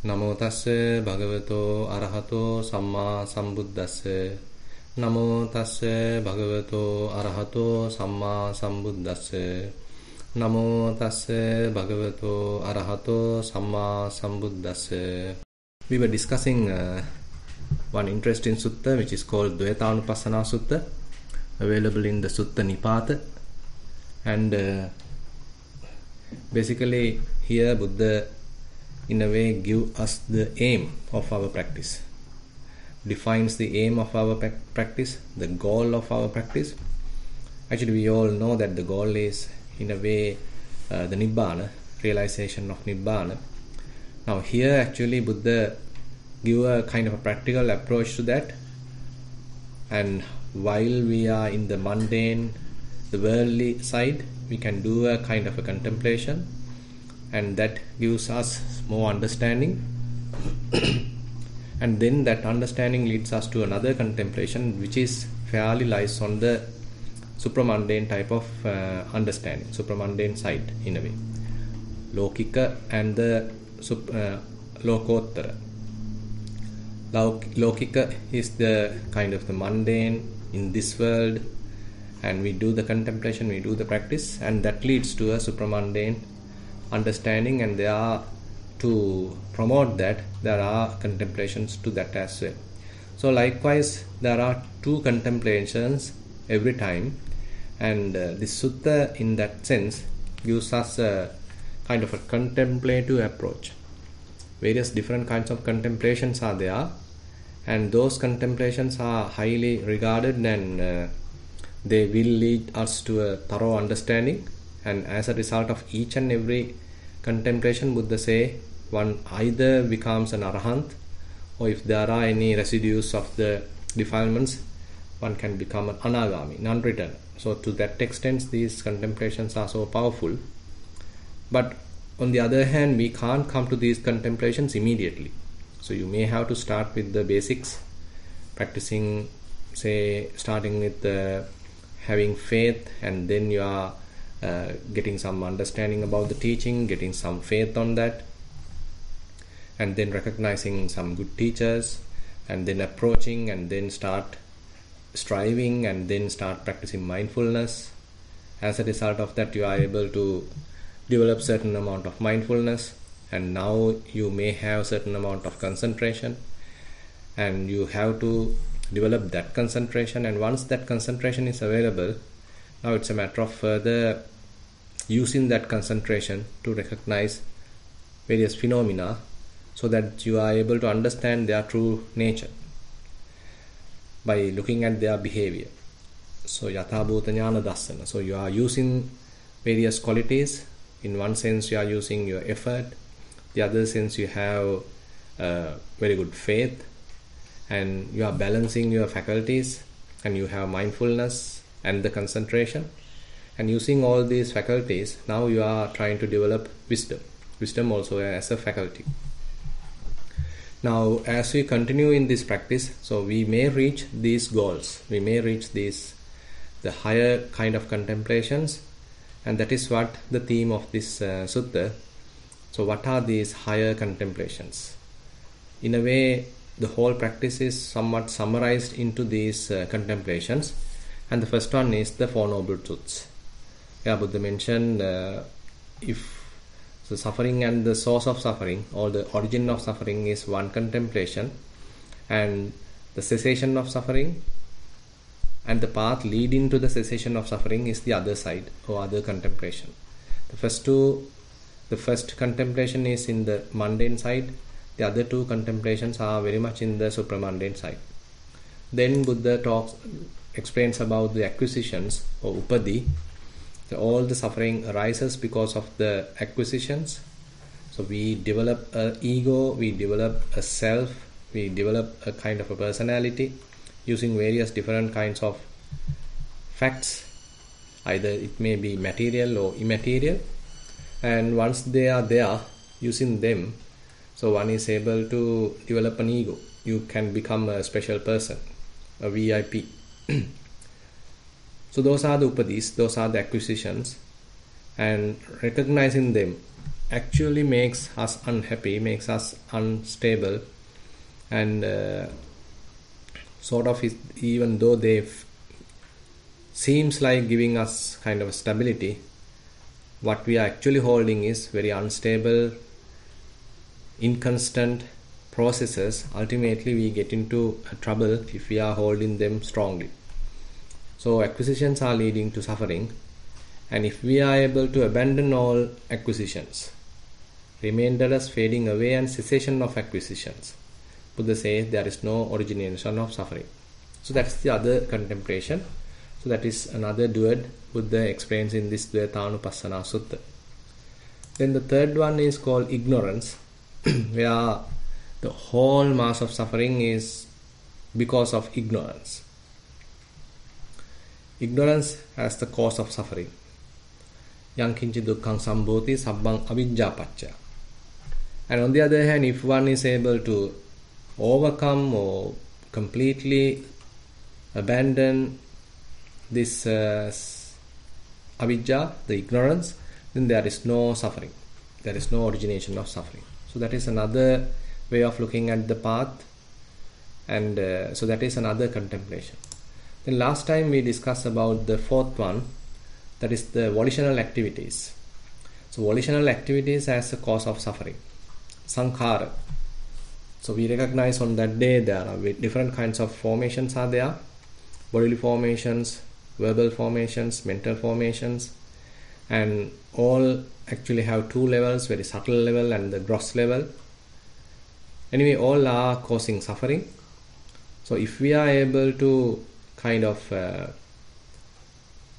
Namo tassa bhagavato arahato samma sambuddhassa. Namo tassa bhagavato arahato samma sambuddhassa. Namo tassa bhagavato arahato samma sambuddhassa. We were discussing one interesting sutta which is called Dvayatanupassana Sutta, available in the Sutta Nipata. And basically here Buddha in a way give us the aim of our practice, defines the aim of our practice, the goal of our practice. Actually we all know that the goal is in a way the Nibbana, realization of Nibbana. Now here actually Buddha give a kind of a practical approach to that, and while we are in the mundane, the worldly side, we can do a kind of a contemplation, and that gives us more understanding. And then that understanding leads us to another contemplation which is fairly lies on the supramundane type of understanding, supramundane side in a way, Lokika and the Lokottara. Lokika is the kind of the mundane in this world, and we do the contemplation, we do the practice, and that leads to a supramundane understanding, and there are, to promote that, there are contemplations to that as well. So likewise there are two contemplations every time, and this sutta in that sense gives us a kind of a contemplative approach. Various different kinds of contemplations are there, and those contemplations are highly regarded, and they will lead us to a thorough understanding. And as a result of each and every contemplation, Buddha say one either becomes an arahant, or if there are any residues of the defilements, one can become an anagami, non-returner. So to that extent these contemplations are so powerful. But on the other hand, we can't come to these contemplations immediately. So you may have to start with the basics, practicing, say, starting with having faith, and then you are getting some understanding about the teaching, getting some faith on that, and then recognizing some good teachers, and then approaching, and then start striving, and then start practicing mindfulness. As a result of that, you are able to develop certain amount of mindfulness, and now you may have certain amount of concentration, and you have to develop that concentration. And once that concentration is available, now it's a matter of further using that concentration to recognize various phenomena, so that you are able to understand their true nature by looking at their behavior. So yatha bhuta jnana dassana. So you are using various qualities. In one sense you are using your effort, the other sense you have very good faith, and you are balancing your faculties, and you have mindfulness and the concentration, and using all these faculties, now you are trying to develop wisdom also as a faculty. Now as we continue in this practice, so we may reach these goals, we may reach these the higher kind of contemplations, and that is what the theme of this sutta. So what are these higher contemplations? In a way, the whole practice is somewhat summarized into these contemplations, and the first one is the Four Noble Truths. Buddha mentioned if the suffering and the source of suffering, or the origin of suffering, is one contemplation, and the cessation of suffering and the path leading to the cessation of suffering is the other side, or other contemplation. The first contemplation is in the mundane side, the other two contemplations are very much in the supramundane side. Then Buddha explains about the acquisitions, or upadi. All the suffering arises because of the acquisitions. So we develop an ego, we develop a self, we develop a kind of a personality using various different kinds of facts. Either it may be material or immaterial, and once they are there, using them, so one is able to develop an ego. You can become a special person, a VIP. So those are the upadis, those are the acquisitions, and recognizing them actually makes us unhappy, makes us unstable, and sort of even though they seems like giving us kind of stability, what we are actually holding is very unstable, inconstant processes. Ultimately we get into trouble if we are holding them strongly. So acquisitions are leading to suffering, and if we are able to abandon all acquisitions, remainderless fading away and cessation of acquisitions, Buddha says there is no origination of suffering. So that's the other contemplation. So that is another duad Buddha explains in this Dvayatanupassana Sutta. Then the third one is called ignorance, where the whole mass of suffering is because of ignorance. Ignorance as the cause of suffering. Yankinchi dukkhang sambhoti sabbang avijjapacca. And on the other hand, if one is able to overcome or completely abandon this avijja, the ignorance, then there is no suffering. There is no origination of suffering. So that is another way of looking at the path, and so that is another contemplation. Then last time we discussed about the fourth one, that is the volitional activities. So volitional activities as a cause of suffering. Sankhara. So we recognize on that day there are different kinds of formations are there. Bodily formations, verbal formations, mental formations, and all actually have two levels, very subtle level and the gross level. Anyway, all are causing suffering. So if we are able to kind of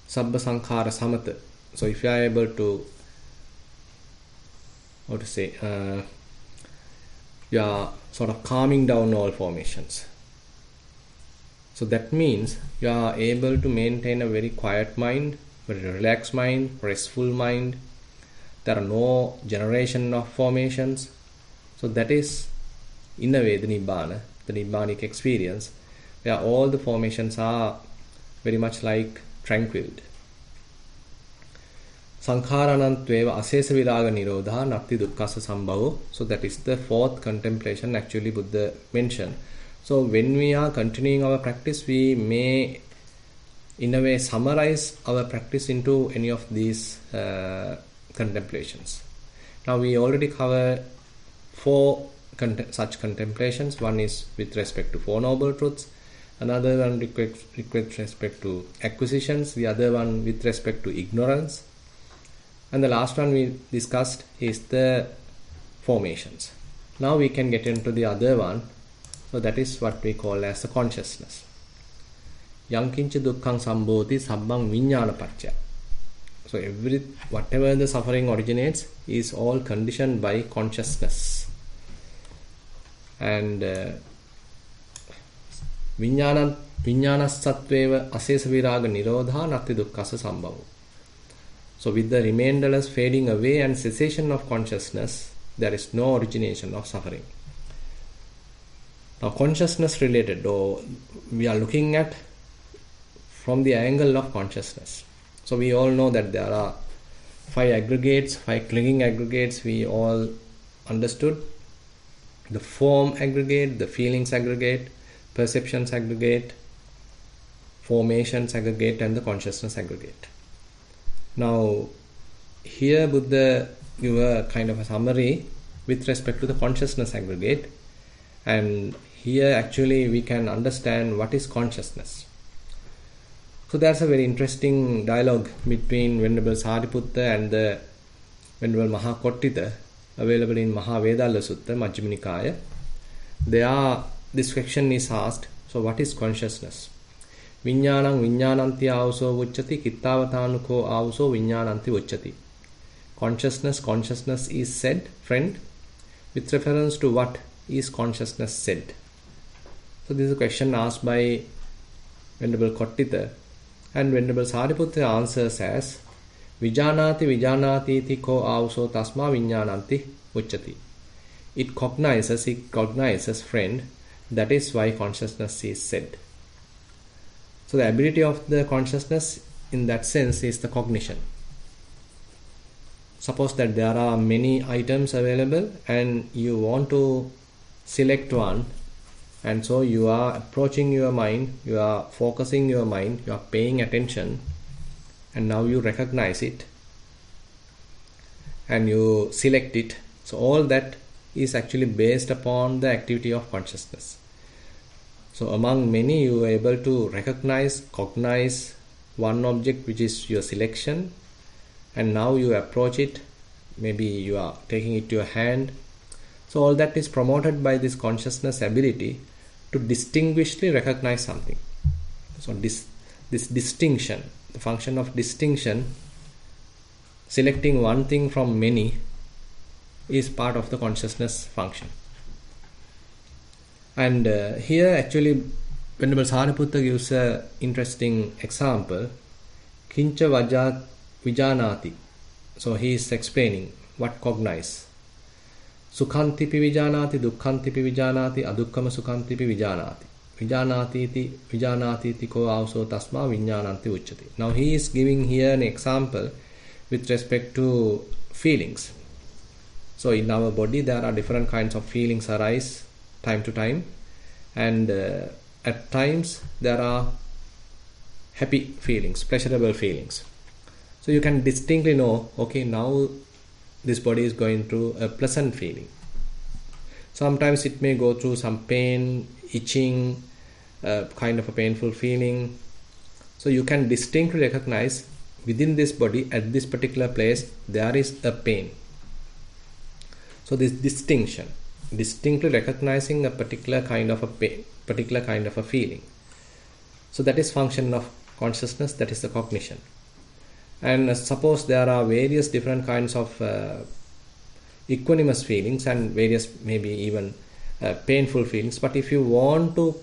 sabba sankhara samatha, so if we are able to, how to say, you are sort of calming down all formations. So that means you are able to maintain a very quiet mind, very relaxed mind, restful mind. There are no generation of formations. So that is in a way the Nibbana, the Nibbanic experience, where all the formations are very much like tranquil. Sankharanantveva asesa viraga nirodha natti dukkhasa sambhavo. So that is the fourth contemplation actually Buddha mentioned. So when we are continuing our practice, we may in a way summarize our practice into any of these contemplations. Now we already covered four such contemplations. One is with respect to Four Noble Truths, another one with respect to acquisitions, the other one with respect to ignorance, and the last one we discussed is the formations. Now we can get into the other one. So that is what we call as the consciousness. Yankincha dukkhang sambhoti sabbang vijnana pacca. So whatever the suffering originates is all conditioned by consciousness. And vijnanasatveva asesa viraga nirodha natti dukkhasa sambhavo. So with the remainderless fading away and cessation of consciousness, there is no origination of suffering. Now consciousness related, or we are looking at from the angle of consciousness. So we all know that there are 5 aggregates, 5 clinging aggregates. We all understood the form aggregate, the feelings aggregate, perceptions aggregate, formations aggregate, and the consciousness aggregate. Now here Buddha give a kind of a summary with respect to the consciousness aggregate, and here actually we can understand what is consciousness. So there's a very interesting dialogue between Venerable Sariputta and the Venerable Mahakottita, available in Mahavedalla Sutta, Majjhima Nikaya. There this question is asked, so what is consciousness? Vijnanam vijnananti avso vucchati kittavatanuko avso vijnananti vucchati. Consciousness is said, friend. With reference to what is consciousness said? So this is a question asked by Venerable Kottita, and Venerable Sariputta answers as Vijanati iti ko avso tasma vijnananti vucchati. It cognizes, friend, that is why consciousness is said. So the ability of the consciousness in that sense is the cognition. suppose that there are many items available and you want to select one, and so you are approaching your mind, you are focusing your mind, you are paying attention, and now you recognize it and you select it. So all that is actually based upon the activity of consciousness. So among many, you are able to cognize one object, which is your selection, and now you approach it. Maybe you are taking it to your hand. So all that is promoted by this consciousness ability to distinguishedly recognize something. So this distinction, the function of distinction, selecting one thing from many, is part of the consciousness function. And here actually Venerable Sariputta gives an interesting example. Kincha vajat vijanati. So he is explaining what cognize. Sukhantipi vijanati, dukkhantipi vijanati, adukkama sukhantipi vijanati. Vijanati iti ko avso tasma viññānanti uchati. Now he is giving here an example with respect to feelings. So in our body there are different kinds of feelings arise time to time, and at times there are happy feelings, pleasurable feelings. So you can distinctly know, okay, now this body is going through a pleasant feeling. Sometimes it may go through some pain, itching, kind of a painful feeling. So you can distinctly recognize within this body, at this particular place, there is a pain. So this distinction, distinctly recognizing a particular kind of a pain, particular kind of a feeling. So that is function of consciousness, that is the cognition. And suppose there are various different kinds of equanimous feelings and various maybe even painful feelings. But if you want to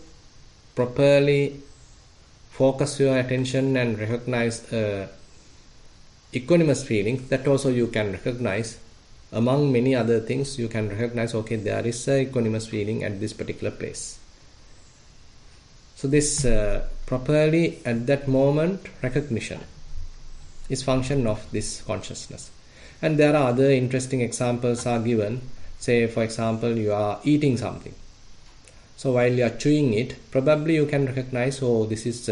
properly focus your attention and recognize equanimous feelings, that also you can recognize. Among many other things, you can recognize, okay, there is a equanimous feeling at this particular place. So this properly at that moment recognition is function of this consciousness. And there are other interesting examples are given. Say for example, you are eating something. So while you are chewing it, probably you can recognize, oh, this is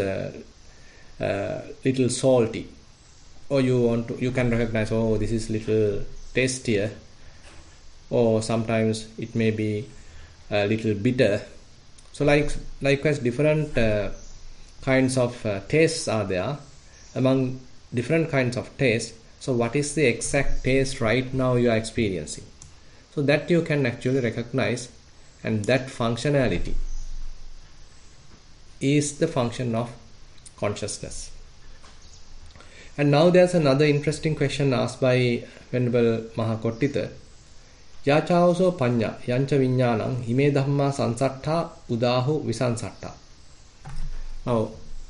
little salty. Or you can recognize, oh, this is little tastier. Or sometimes it may be a little bitter. So likewise different kinds of tastes are there. Among different kinds of taste, so what is the exact taste right now you are experiencing? So that you can actually recognize, and that functionality is the function of consciousness. And now there's another interesting question asked by Venerable Mahakottita. Yachauso panya yancha viññānaṁ ime dhamma sansattha udahu visansattha.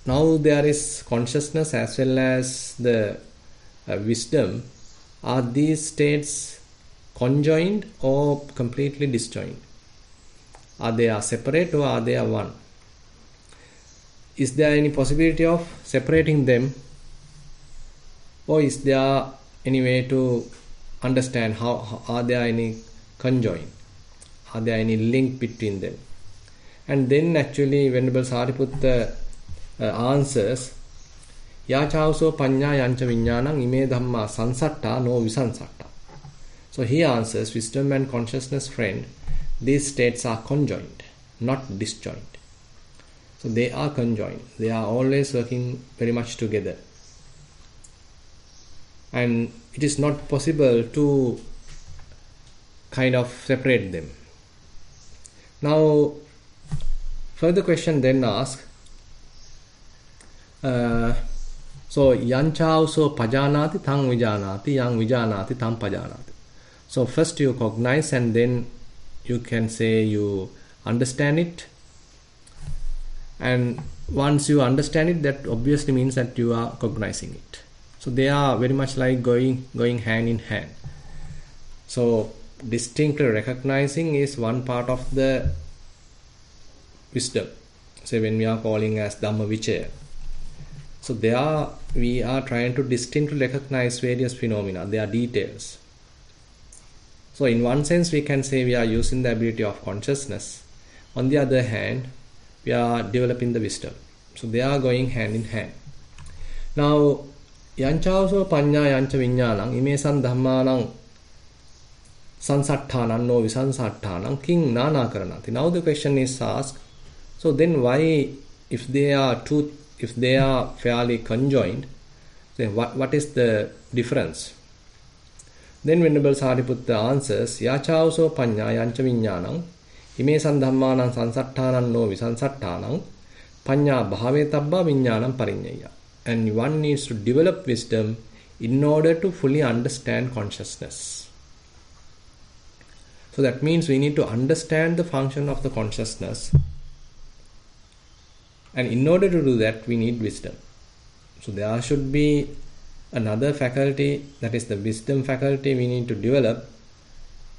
Now there is consciousness as well as the wisdom. Are these states conjoined or completely disjoined? Are they separate or are they one? Is there any possibility of separating them, or is there any way to understand how are there any conjoined? Are there any link between them? And then actually Venerable Sariputta answers, Yachauso panya yancha viññānaṁ ime dhamma sansatta no visansatta. So he answers, wisdom and consciousness friend, these states are conjoined, not disjoined. So they are conjoined. They are always working very much together. And it is not possible to kind of separate them. Now, further question then asks, so yanchauso pajanati tang vijanati, yang vijanati tam pajanati. So first you cognize and then you can say you understand it. And once you understand it, that obviously means that you are cognizing it. So they are very much like going hand in hand. So distinctly recognizing is one part of the wisdom. So when we are calling as Dhamma Vichaya. So there we are trying to distinctly recognize various phenomena. They are details. So in one sense we can say we are using the ability of consciousness. On the other hand, we are developing the wisdom. So they are going hand in hand. Now, yanchāso paññā yancha viññānaṁ imesan dhammánaṁ sansatthānaṁ no visansatthānaṁ kiṁ nānākaranāti. Now the question is asked, so then why, if they are fairly conjoined, then what is the difference? Then Venerable Sariputta answers, yācāso paññā yancha viññānaṁ imesan dhammánaṁ sansatthānaṁ no visansatthānaṁ paññā bhāvetabba viññānaṁ pariññaya. And one needs to develop wisdom in order to fully understand consciousness. So that means we need to understand the function of the consciousness. And in order to do that, we need wisdom. So there should be another faculty, that is the wisdom faculty we need to develop.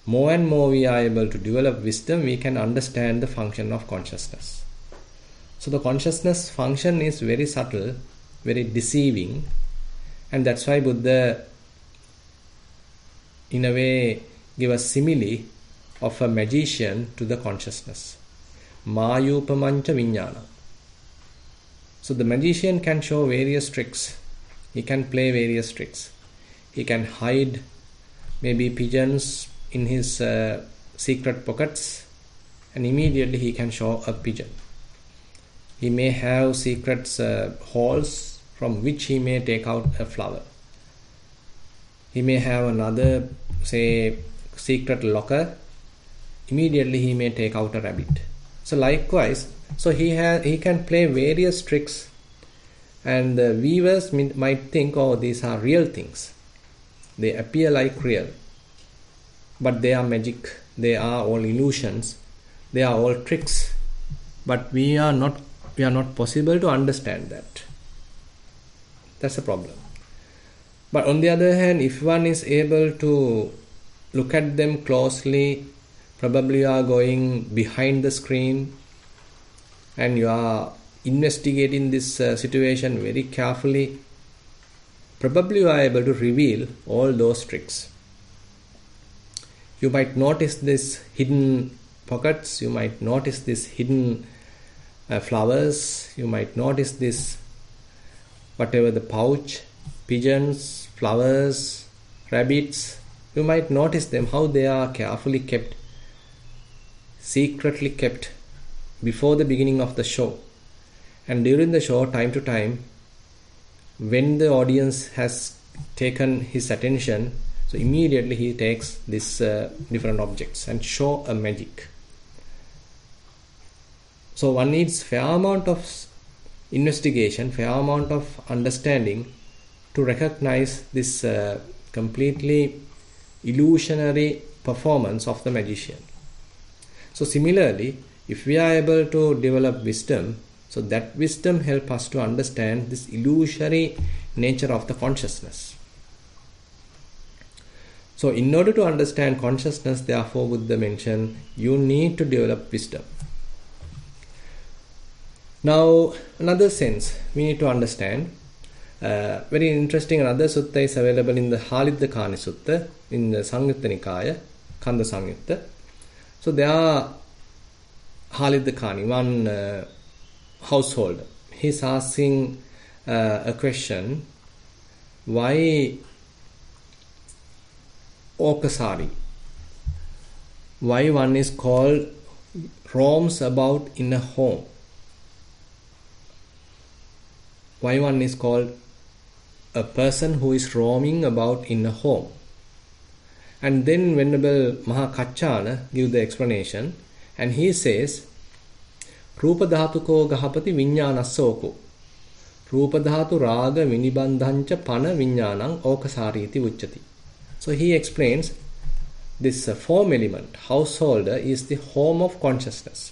More and more we are able to develop wisdom, we can understand the function of consciousness. So the consciousness function is very subtle, very deceiving, and that's why Buddha in a way give a simile of a magician to the consciousness. Māyūpamanca viññāna. So the magician can show various tricks. He can play various tricks. He can hide maybe pigeons in his secret pockets, and immediately he can show a pigeon. He may have secret holes from which he may take out a flower. He may have another, say, secret locker. Immediately he may take out a rabbit. So likewise, so he can play various tricks, and the viewers might think, oh, these are real things. They appear like real, but they are magic. They are all illusions. They are all tricks. But we are not possible to understand that. That's a problem. But on the other hand, if one is able to look at them closely, probably you are going behind the screen and you are investigating this situation very carefully, probably you are able to reveal all those tricks. You might notice this hidden pockets, you might notice this hidden flowers, you might notice this, whatever the pouch, pigeons, flowers, rabbits, you might notice them, how they are carefully kept, secretly kept before the beginning of the show. And during the show, time to time, when the audience has taken his attention, so immediately he takes these different objects and show a magic. So one needs fair amount of investigation, fair amount of understanding to recognize this completely illusionary performance of the magician. So similarly, if we are able to develop wisdom, so that wisdom helps us to understand this illusory nature of the consciousness. So in order to understand consciousness, therefore Buddha mentioned, you need to develop wisdom. Now, another sense we need to understand, very interesting, another sutta is available in the Haliddhakani Sutta, in the Sangyutta Nikaya, Kanda Sangyutta. So there are Haliddhakani, one householder. He's asking a question, why Okasari? Why one is called roams about in a home? Why one is called a person who is roaming about in a home? And then Venerable Mahakachana gives the explanation, and he says, Rupa dhatuko gahapati viññānassoko. Rupa dhatu raga vinibandhancha pana viññānaṁ okasariti uchati. So he explains this form element, householder, is the home of consciousness.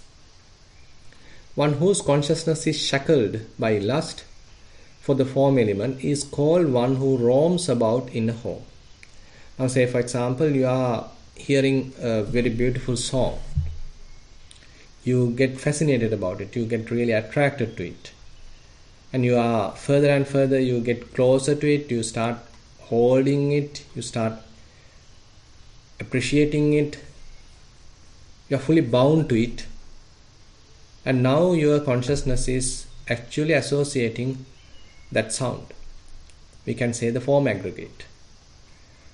One whose consciousness is shackled by lust for the form element is called one who roams about in a home. Now say for example, you are hearing a very beautiful song. You get fascinated about it, you get really attracted to it. and you are further and further, you get closer to it, you start holding it, you start appreciating it, you are fully bound to it, and now your consciousness is actually associating that sound. We can say the form aggregate.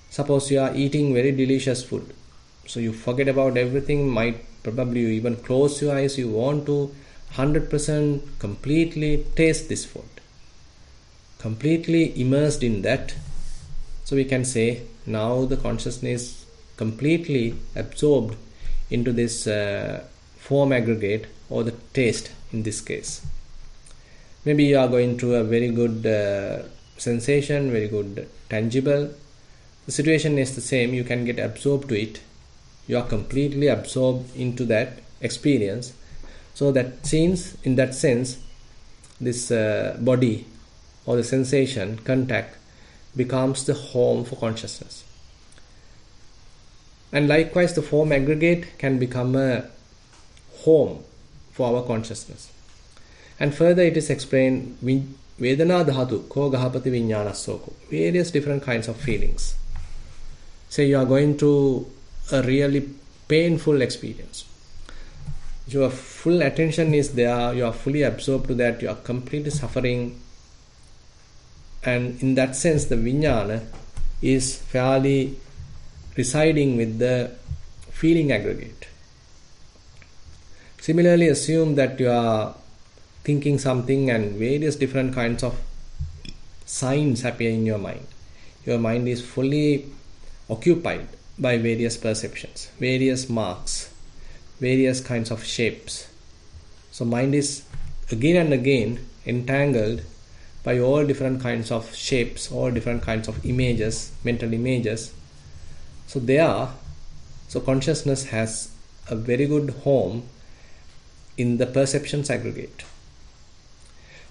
Suppose you are eating very delicious food, so you forget about everything, might probably you even close your eyes, you want to 100% completely taste this food, completely immersed in that. So we can say now the consciousness is completely absorbed into this form aggregate, or the taste in this case. Maybe you are going through a very good sensation, very good tangible. The situation is the same, you can get absorbed to it. You are completely absorbed into that experience. So that seems, in that sense, this body or the sensation, contact, becomes the home for consciousness. And likewise, the form aggregate can become a home for our consciousness. And further it is explained, Vedana dhatu, ko gahapati viññānassoko, various different kinds of feelings. Say you are going through a really painful experience. Your full attention is there, you are fully absorbed to that, you are completely suffering. And in that sense, the viññāna is fairly residing with the feeling aggregate. Similarly, assume that you are thinking something and various different kinds of signs appear in your mind. Your mind is fully occupied by various perceptions, various marks, various kinds of shapes. So mind is again and again entangled by all different kinds of shapes, all different kinds of images, mental images. So consciousness has a very good home in the perceptions aggregate.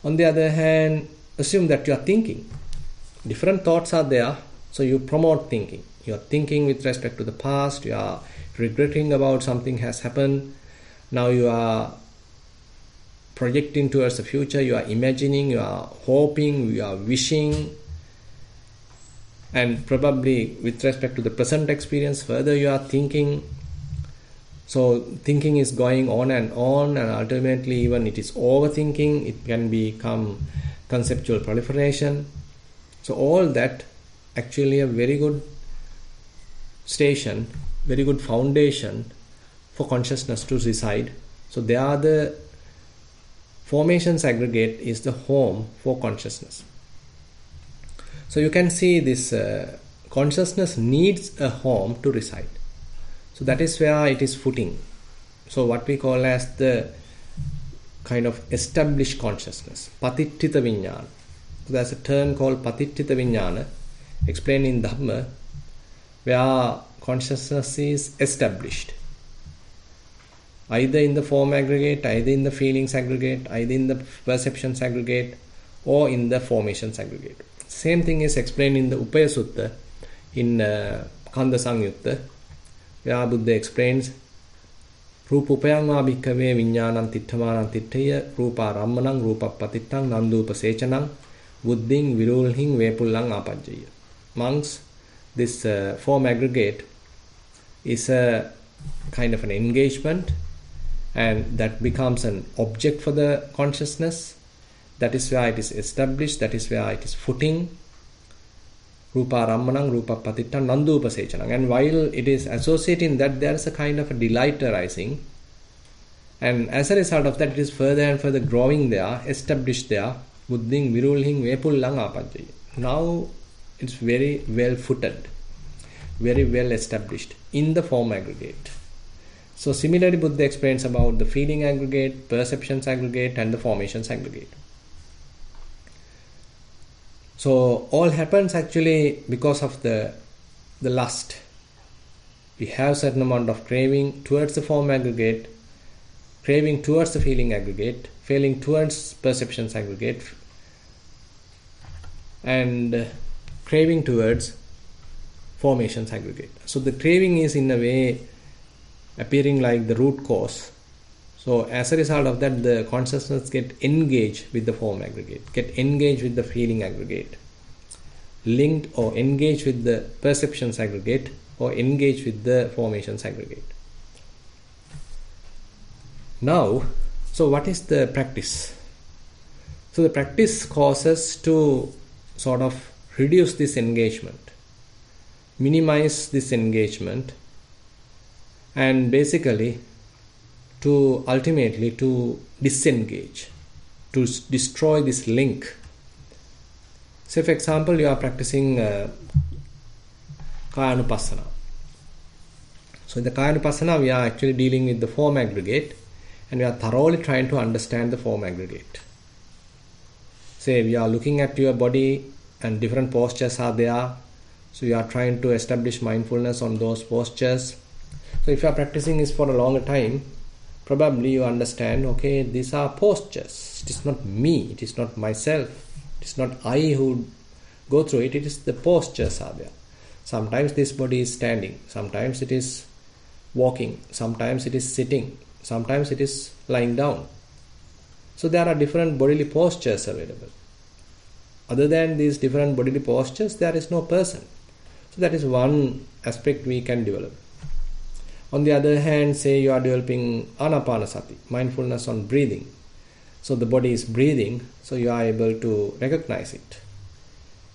On the other hand, assume that you are thinking. Different thoughts are there, so you promote thinking. You are thinking with respect to the past, you are regretting about something has happened. Now you are projecting towards the future, you are imagining, you are hoping, you are wishing. And probably with respect to the present experience, further you are thinking. So thinking is going on, and ultimately even it is overthinking. It can become conceptual proliferation. So all that actually a very good station, very good foundation for consciousness to reside. So they are the formations aggregate is the home for consciousness. So you can see this consciousness needs a home to reside. So that is where it is footing. So what we call as the kind of established consciousness, patiṭṭhita viññāna. So there's a term called patiṭṭhita viññāna, explained in Dhamma, where consciousness is established. Either in the form aggregate, either in the feelings aggregate, either in the perceptions aggregate, or in the formations aggregate. Same thing is explained in the Upaya Sutta, in Kanda Samyutta, where Buddha explains, Rupa upayangva bhikkhave viññānaṁ tiṭṭhamaṇaṁ tiṭṭhaya rupa rammanam rupa patiṭṭaṁ nandupa secanam buddhiṃ virulhiṃ vepullaṃ āpajjaya. Monks, this form aggregate is a kind of an engagement, and that becomes an object for the consciousness. That is where it is established, that is where it is footing. Rupa rammanam rupa patiṭṭaṁ nandupa secanam. And while it is associating that, there is a kind of a delight arising. And as a result of that, it is further and further growing there, established there. Buddhiṃ virulhiṃ vepullaṃ āpajjaya. Now it's very well footed, very well established in the form aggregate. So similarly, Buddha explains about the feeling aggregate, perceptions aggregate, and the formations aggregate. So all happens actually because of the lust. We have certain amount of craving towards the form aggregate, craving towards the feeling aggregate, failing towards perceptions aggregate, and craving towards formations aggregate. So the craving is in a way appearing like the root cause. So as a result of that, the consciousness get engaged with the form aggregate, get engaged with the feeling aggregate, linked or engaged with the perceptions aggregate, or engaged with the formations aggregate. Now, so what is the practice? So the practice causes to sort of reduce this engagement, minimize this engagement, and basically to ultimately to disengage, to destroy this link. Say for example, you are practicing Kayanupassana. So in the Kayanupassana, we are actually dealing with the form aggregate, and we are thoroughly trying to understand the form aggregate. Say we are looking at your body and different postures are there. So you are trying to establish mindfulness on those postures. So if you are practicing this for a longer time, probably you understand, okay, these are postures. It is not me, it is not myself, it is not I who go through it, it is the postures are there. Sometimes this body is standing, sometimes it is walking, sometimes it is sitting, sometimes it is lying down. So there are different bodily postures available. Other than these different bodily postures, there is no person. So that is one aspect we can develop. On the other hand, say you are developing anapanasati, mindfulness on breathing. So the body is breathing, so you are able to recognize it.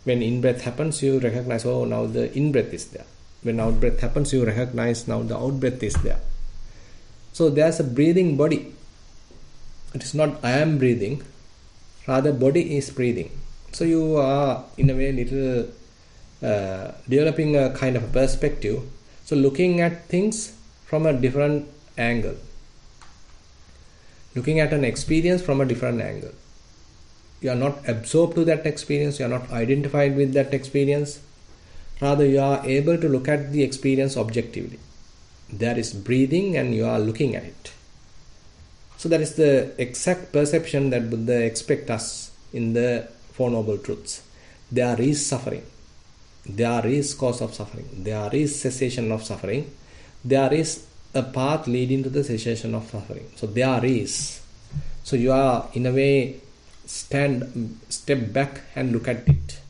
When in-breath happens, you recognize, oh, now the in-breath is there. When out-breath happens, you recognize now the out-breath is there. So there's a breathing body. It is not I am breathing, rather body is breathing. So you are in a way little developing a kind of a perspective. So looking at things from a different angle. Looking at an experience from a different angle. You are not absorbed to that experience, you are not identified with that experience. Rather you are able to look at the experience objectively. There is breathing and you are looking at it. So that is the exact perception that Buddha expects us in the Four Noble Truths. There is suffering. There is cause of suffering. There is cessation of suffering. There is a path leading to the cessation of suffering. So there is. So you are in a way step back and look at it.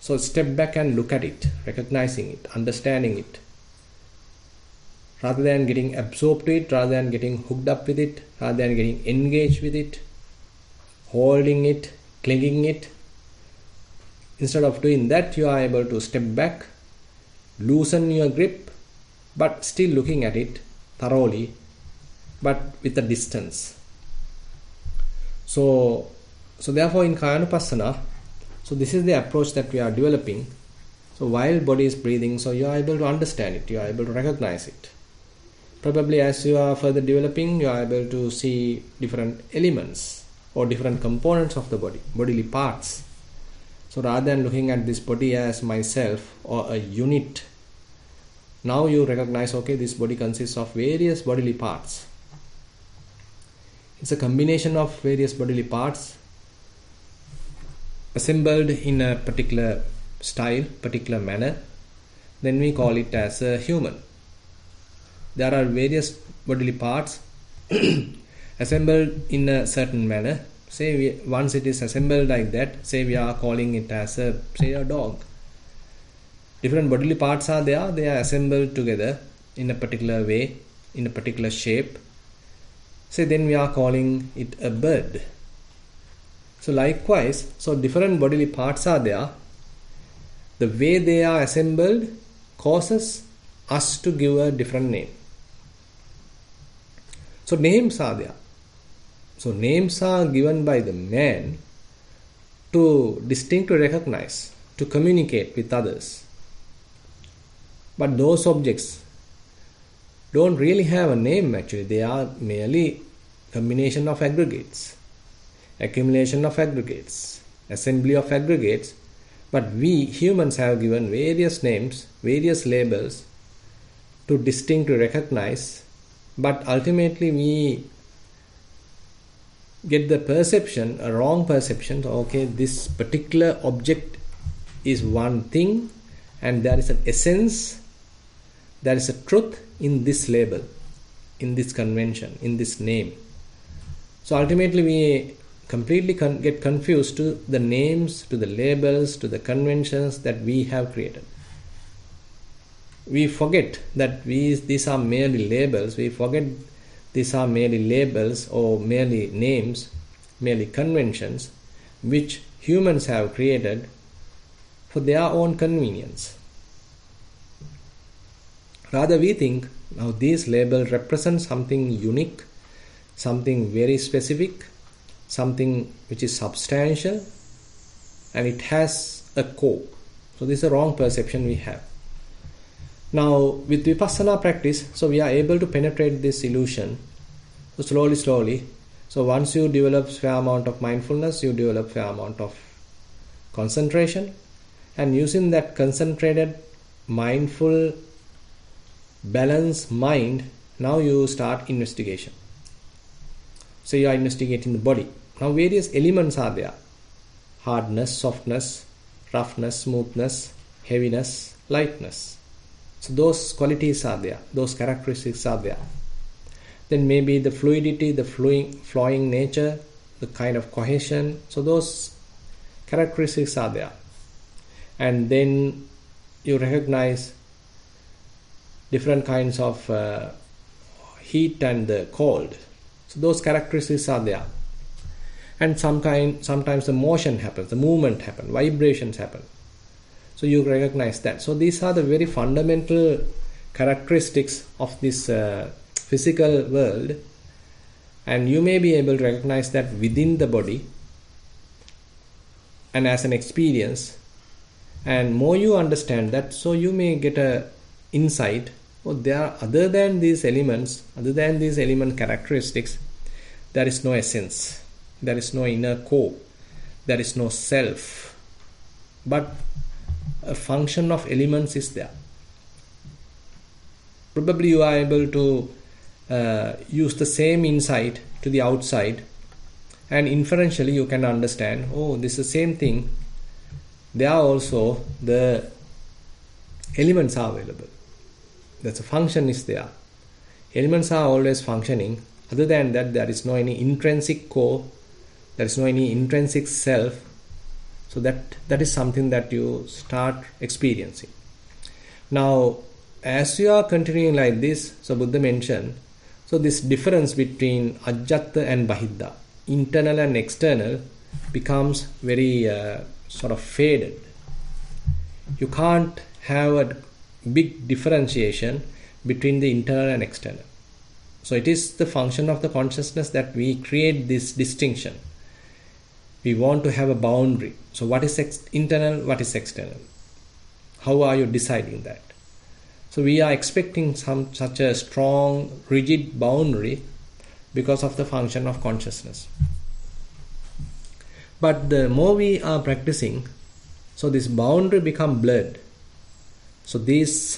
So step back and look at it, recognizing it, understanding it. Rather than getting absorbed to it, rather than getting hooked up with it, rather than getting engaged with it, holding it, clinging it. Instead of doing that, you are able to step back, loosen your grip, but still looking at it thoroughly, but with a distance. So therefore in Kayanupassana, so this is the approach that we are developing. So while body is breathing, so you are able to understand it, you are able to recognize it. Probably as you are further developing, you are able to see different elements or different components of the body, bodily parts. So rather than looking at this body as myself or a unit, now you recognize, okay, this body consists of various bodily parts. It's a combination of various bodily parts assembled in a particular style, particular manner. Then we call it as a human. There are various bodily parts assembled in a certain manner. Say once it is assembled like that, say we are calling it as a dog. Different bodily parts are there, they are assembled together in a particular way, in a particular shape. Say then we are calling it a bird. So likewise, so different bodily parts are there. The way they are assembled causes us to give a different name. So names are there. So names are given by the man to distinctly recognize, to communicate with others. But those objects don't really have a name actually. They are merely combination of aggregates, accumulation of aggregates, assembly of aggregates. But we humans have given various names, various labels to distinctly recognize. But ultimately we get the perception, a wrong perception. So, okay, this particular object is one thing and there is an essence, there is a truth in this label. in this convention, in this name. So ultimately we completely get confused to the names, to the labels, to the conventions that we have created. We forget that these are merely labels. We forget these are merely labels or merely names, merely conventions which humans have created for their own convenience. Rather, we think now these labels represent something unique, something very specific, something which is substantial, and it has a core. So this is a wrong perception we have. Now with Vipassana practice, so we are able to penetrate this illusion so slowly. So once you develop fair amount of mindfulness, you develop fair amount of concentration, and using that concentrated, mindful, balanced mind, now you start investigation. So you are investigating the body. Now various elements are there: hardness, softness, roughness, smoothness, heaviness, lightness. So those qualities are there, those characteristics are there. Then maybe the fluidity, the flowing nature, the kind of cohesion. So those characteristics are there. And then you recognize different kinds of heat and the cold. So those characteristics are there. And sometimes the motion happens, the movement happens, vibrations happen. So you recognize that. So these are the very fundamental characteristics of this physical world, and you may be able to recognize that within the body and as an experience. And more you understand that, so you may get a insight, there are other than these elements, other than these element characteristics, there is no essence, there is no inner core, there is no self, but a function of elements is there. Probably you are able to use the same insight to the outside, and inferentially you can understand, this is the same thing. There are also the elements are available. That's a function is there. Elements are always functioning. Other than that, there is no any intrinsic core, there is no any intrinsic self. So that is something that you start experiencing. Now, as you are continuing like this, so Buddha mentioned, so this difference between Ajjata and Bahiddha, internal and external, becomes very sort of faded. You can't have a big differentiation between the internal and external. So it is the function of the consciousness that we create this distinction. We want to have a boundary. So what is internal, what is external? How are you deciding that? So we are expecting such a strong, rigid boundary because of the function of consciousness. But the more we are practicing, so this boundary become blurred. So these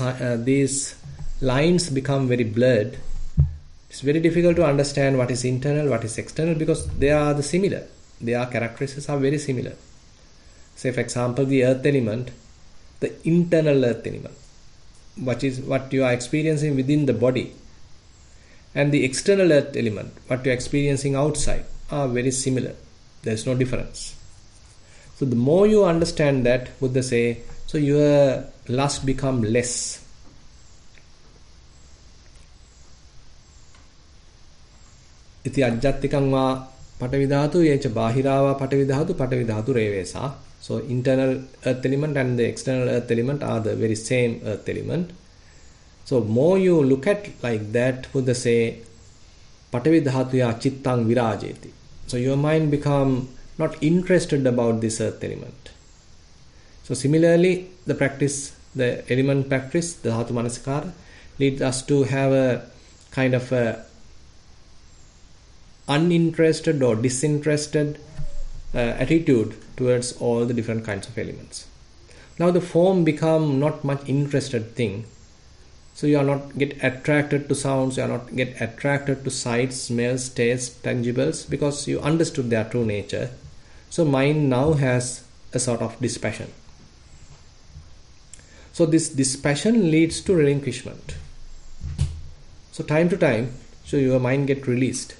lines become very blurred. It's very difficult to understand what is internal, what is external, because they are similar. Their characteristics are very similar. Say for example, the earth element, the internal earth element, what you are experiencing within the body, and the external earth element, what you are experiencing outside, are very similar. There is no difference. So the more you understand that, Buddha say, so your lust become less. Iti ajjattikam va patavidhatu yecha bahirava patavidhatu revesa. So internal earth element and the external earth element are the very same earth element. So more you look at like that, Buddha say, patavidhatuya chittang virajeti. So your mind become not interested about this earth element. So similarly, the element practice, the dhatu manasikara, leads us to have a kind of a uninterested or disinterested attitude towards all the different kinds of elements. Now the form become not much interested thing. So you are not get attracted to sounds, you are not get attracted to sights, smells, tastes, tangibles, because you understood their true nature. So mind now has a sort of dispassion. So this dispassion leads to relinquishment. So time to time, So your mind get released.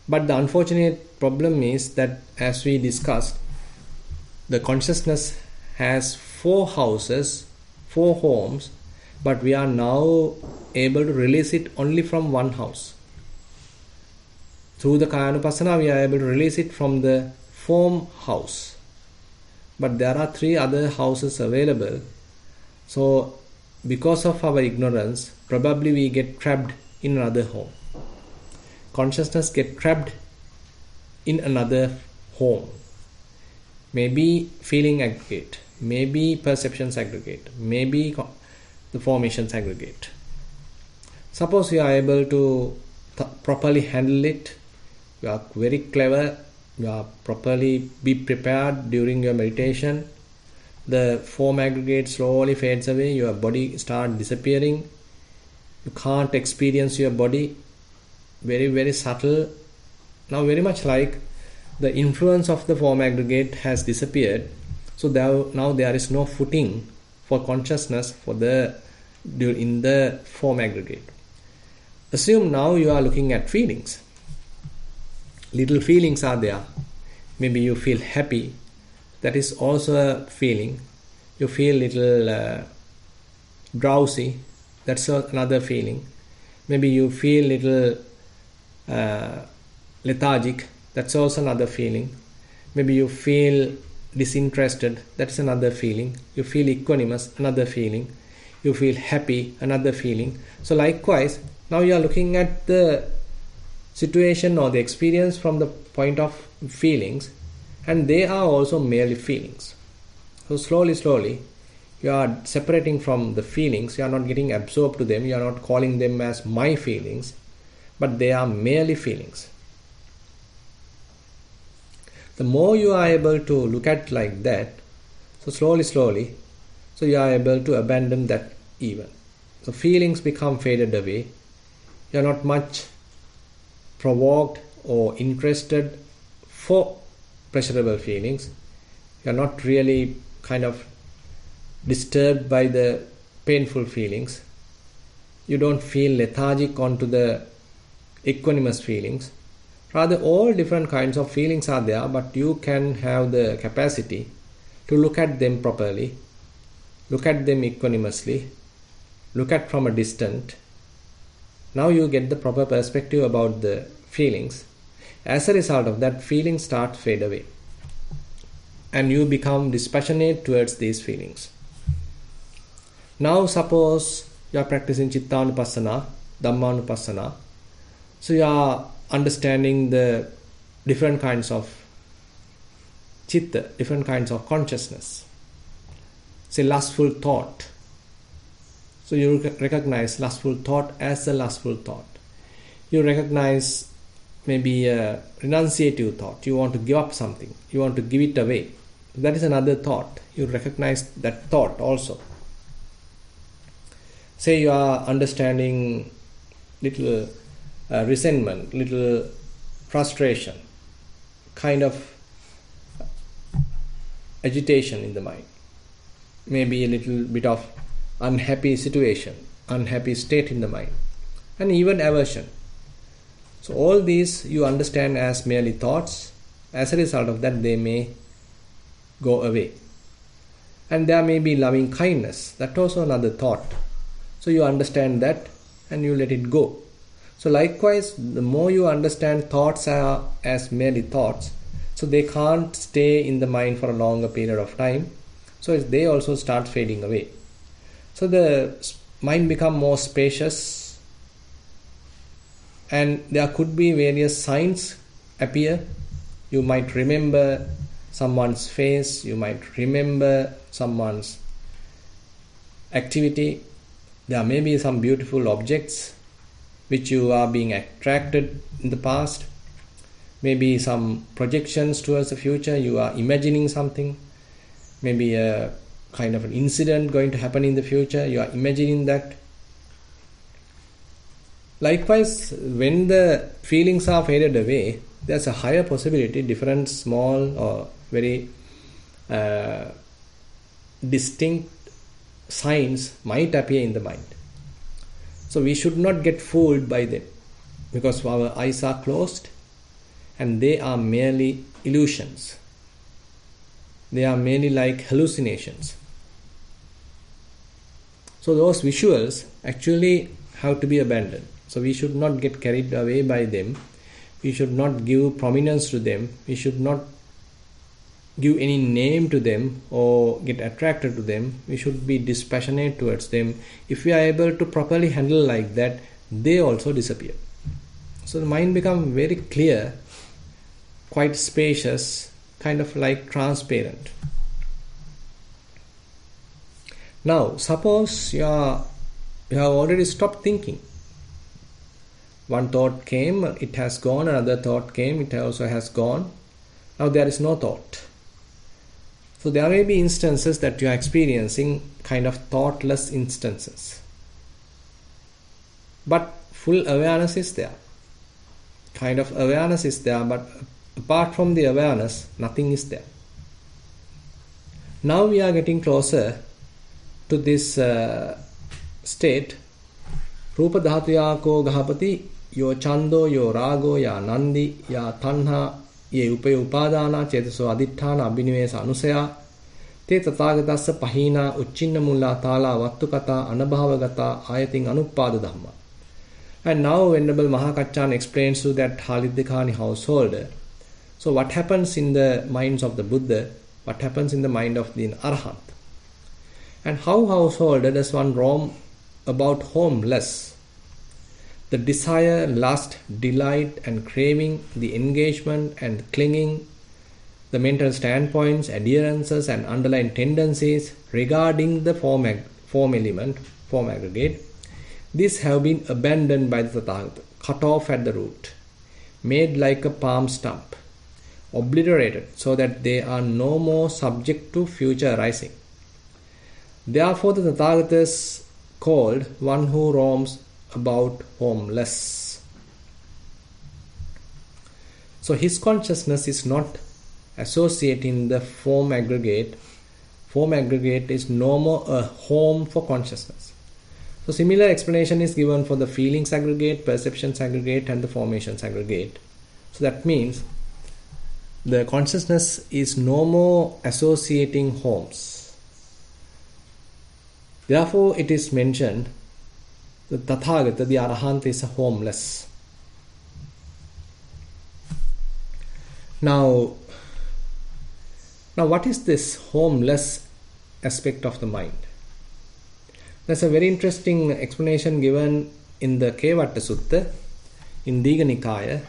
But the unfortunate problem is that, as we discussed, the consciousness has 4 houses, 4 homes, but we are now able to release it only from one house. Through the Kayanupassana, we are able to release it from the form house. But there are 3 other houses available. So, because of our ignorance, probably we get trapped in another home. Consciousness get trapped in another home. Maybe feeling aggregate, maybe perceptions aggregate, maybe the formations aggregate. Suppose you are able to properly handle it, you are very clever, you are properly be prepared during your meditation, the form aggregate slowly fades away, your body starts disappearing, you can't experience your body, very very subtle. Now very much like the influence of the form aggregate has disappeared, so now there is no footing for consciousness in the form aggregate. Assume now you are looking at feelings. Little feelings are there. Maybe you feel happy. That is also a feeling. You feel little drowsy. That's another feeling. Maybe you feel little lethargic. That's also another feeling. Maybe you feel disinterested. That's another feeling. You feel equanimous. Another feeling. You feel happy. Another feeling. So likewise, now you are looking at the situation or the experience from the point of feelings, and they are also merely feelings. So slowly you are separating from the feelings. You are not getting absorbed to them. You are not calling them as my feelings, but they are merely feelings. The more you are able to look at like that, so slowly, so you are able to abandon that even. So feelings become faded away. You are not much provoked or interested for pleasurable feelings. You are not really kind of disturbed by the painful feelings. You don't feel lethargic onto the equanimous feelings. Rather, all different kinds of feelings are there, but you can have the capacity to look at them properly, look at them equanimously, look at from a distance. Now you get the proper perspective about the feelings. As a result of that, feelings start to fade away, and you become dispassionate towards these feelings. Now suppose you are practicing Chittanupassana, Dhammanupassana. So you are understanding the different kinds of chitta, different kinds of consciousness. Say lustful thought. So you recognize lustful thought as a lustful thought. You recognize maybe a renunciative thought. You want to give up something. You want to give it away. That is another thought. You recognize that thought also. Say you are understanding little resentment, little frustration, kind of agitation in the mind. Maybe a little bit of unhappy situation, unhappy state in the mind, and even aversion. So all these you understand as merely thoughts. As a result of that, they may go away. And there may be loving kindness. That's also another thought. So you understand that and you let it go. So likewise, the more you understand thoughts are as merely thoughts, so they can't stay in the mind for a longer period of time. So they also start fading away. So the mind becomes more spacious, and there could be various signs appear. You might remember someone's face, you might remember someone's activity. There may be some beautiful objects which you are being attracted in the past. Maybe some projections towards the future. You are imagining something. Maybe a kind of an incident going to happen in the future. You are imagining that. Likewise, when the feelings are faded away, there's a higher possibility different small or very distinct signs might appear in the mind. So we should not get fooled by them, because our eyes are closed and they are merely illusions. They are merely like hallucinations. So those visuals actually have to be abandoned. So we should not get carried away by them. We should not give prominence to them. We should not give any name to them or get attracted to them. We should be dispassionate towards them. If we are able to properly handle like that, they also disappear. So the mind becomes very clear, quite spacious, kind of like transparent. Now, suppose you have already stopped thinking. One thought came, it has gone. Another thought came, it also has gone. Now there is no thought. So there may be instances that you are experiencing kind of thoughtless instances. But full awareness is there. Kind of awareness is there, but apart from the awareness, nothing is there. Now we are getting closer to this state. Rupa dhatuyako gahapati yo chando yo rago ya nandi ya tanha ye upaya upadana chetaso aditthana abhinivesa anusaya te tathagatassa pahina uchinna mulla thala vattukata anabhavagata ayatin anuppada dhamma. And now Venerable Mahakachan explains to that Haliddekani householder. So what happens in the minds of the Buddha, what happens in the mind of the Arahant, and how householder does one roam about homeless? The desire, lust, delight and craving, the engagement and clinging, the mental standpoints, adherences and underlying tendencies regarding the form element, form aggregate, these have been abandoned by the Tathagata, cut off at the root, made like a palm stump, obliterated so that they are no more subject to future arising. Therefore the Tathagata is called one who roams about homeless. So his consciousness is not associating the form aggregate. Form aggregate is no more a home for consciousness. So similar explanation is given for the feelings aggregate, perceptions aggregate and the formations aggregate. So that means the consciousness is no more associating homes. Therefore it is mentioned the Tathagata, the Arahant, is homeless. Now what is this homeless aspect of the mind? There's a very interesting explanation given in the Kevatta Sutta in Digha Nikaya,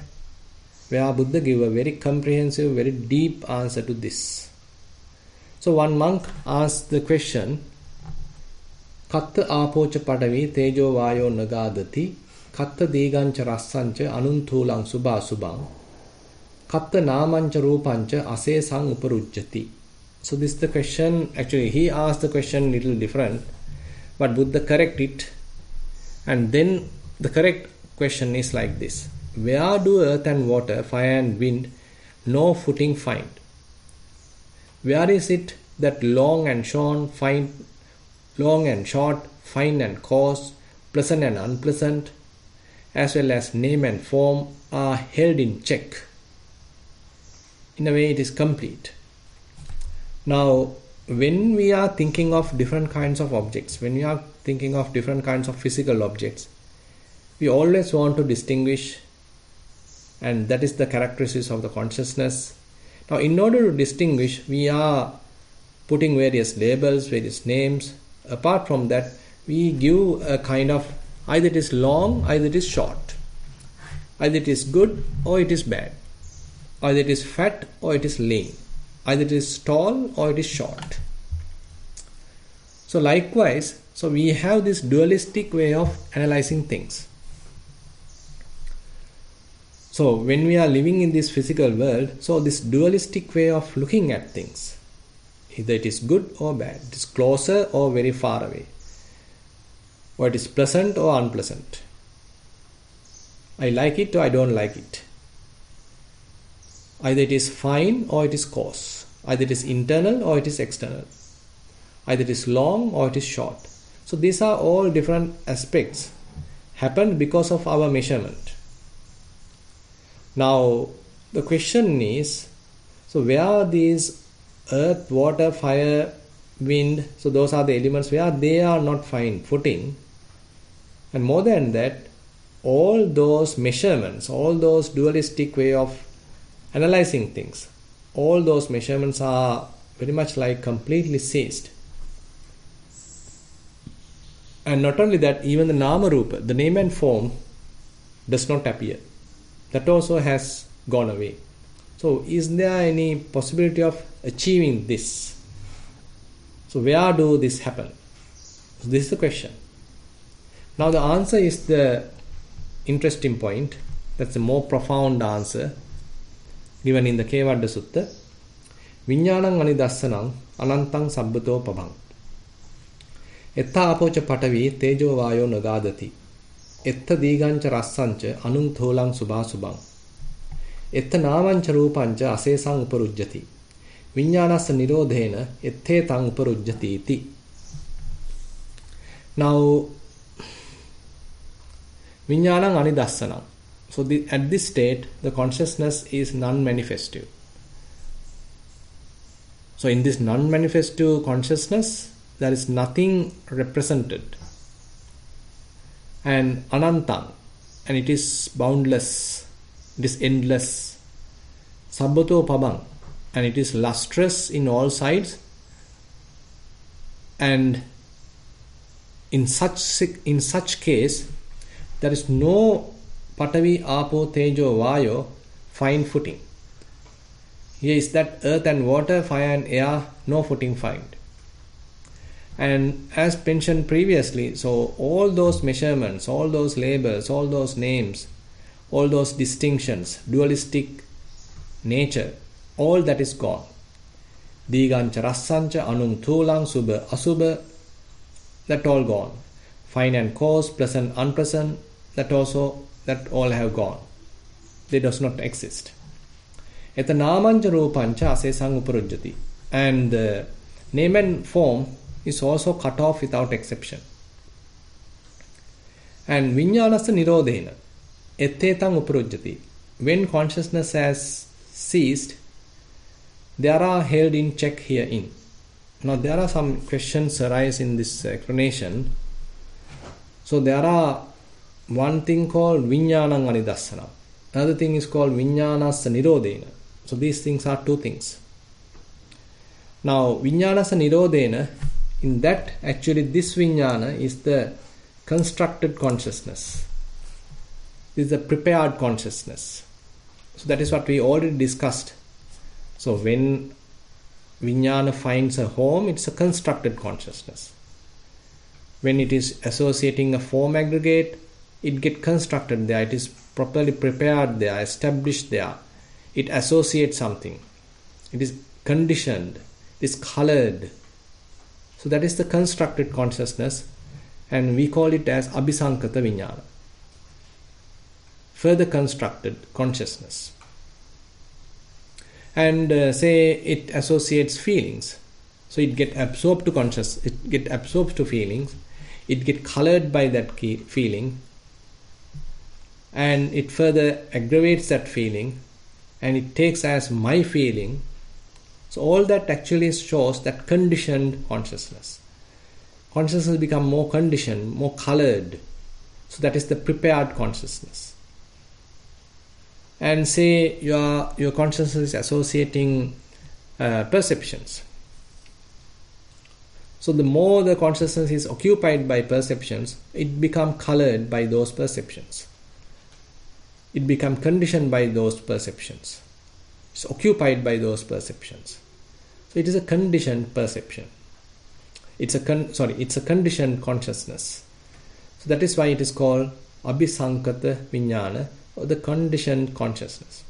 where Buddha gave a very comprehensive, very deep answer to this. So one monk asked the question, Katta āpoca padavi tejo vayo nagadati, katta digancha rassancha anunthulang subha subhang, katta namancha rupancha asesang uparujjati. So this is the question. Actually he asked the question little different, but Buddha correct it. And then the correct question is like this: where do earth and water, fire and wind no footing find? Where is it that long and short, fine and coarse, pleasant and unpleasant, as well as name and form are held in check? In a way it is complete. Now when we are thinking of different kinds of objects, when we are thinking of different kinds of physical objects, we always want to distinguish, and that is the characteristics of the consciousness. Now in order to distinguish, we are putting various labels, various names. Apart from that, we give a kind of, either it is long, either it is short, either it is good or it is bad, either it is fat or it is lean, either it is tall or it is short. So likewise, so we have this dualistic way of analyzing things. So when we are living in this physical world, so this dualistic way of looking at things, either it is good or bad, it is closer or very far away, or it is pleasant or unpleasant, I like it or I don't like it, either it is fine or it is coarse, either it is internal or it is external, either it is long or it is short. So these are all different aspects happened because of our measurement. Now, the question is, so where are these earth, water, fire, wind, so those are the elements where they are not fine footing. And more than that, all those measurements, all those dualistic way of analyzing things, all those measurements are very much like completely ceased. And not only that, even the nama rupa, the name and form, does not appear. That also has gone away. So is there any possibility of achieving this? So where do this happen? So this is the question. Now the answer is the interesting point. That's a more profound answer given in the Kevadda Sutta. Viññānaṁ anidassanam anantaṁ sabbato pabhaṁ. Etta apocha patavi tejo vayo nagadati. Etta digancha rassancha anung tholang subha subhaṁ. Etta nāmañca rūpañca asesaṁ uparujjati. Viññānassa nirodhena ettetaṁ uparujjati iti. Now, Viññānaṁ anidassanam. So at this state, the consciousness is non-manifestive. So in this non-manifestive consciousness, there is nothing represented. And anantam, and it is boundless, it is endless. Sabbato pabhaṁ, and it is lustrous in all sides. And in such case, there is no patavi, apo, tejo, vayo fine footing. Here is that earth and water, fire and air, no footing find. And as mentioned previously, so all those measurements, all those labels, all those names, all those distinctions, dualistic nature, all that is gone. Digancha, rassancha, anung, thulang, subha, asubha, that all gone. Fine and coarse, pleasant, unpleasant, that all have gone. They does not exist. Etta nāmañca rūpañca asesaṁ uparujjati. And the name and form is also cut off without exception. And viññānassa nirodhena ettetaṁ uparujjati. When consciousness has ceased, there are held in check herein. Now there are some questions arise in this explanation. So there are one thing called viññānaṁ anidassanam. Another thing is called viññānassa nirodhena. So these things are two things. Now viññānassa nirodhena, in that actually this viññāna is the constructed consciousness. This is the prepared consciousness. So that is what we already discussed. So when viññāna finds a home, it's a constructed consciousness. When it is associating a form aggregate, it gets constructed there. It is properly prepared there, established there. It associates something. It is conditioned. It is colored. So that is the constructed consciousness, and we call it as abhisankata viññāna. Further constructed consciousness. And say it associates feelings. So it gets absorbed to it gets absorbed to feelings. It gets colored by that feeling. And it further aggravates that feeling. And it takes as my feeling. So all that actually shows that conditioned consciousness. Consciousness become more conditioned, more colored. So that is the prepared consciousness. And say your consciousness is associating perceptions. So the more the consciousness is occupied by perceptions, it becomes colored by those perceptions. It becomes conditioned by those perceptions. It's occupied by those perceptions. So it is a conditioned perception. It's a conditioned consciousness. So that is why it is called abhisankata viññāna, or the conditioned consciousness.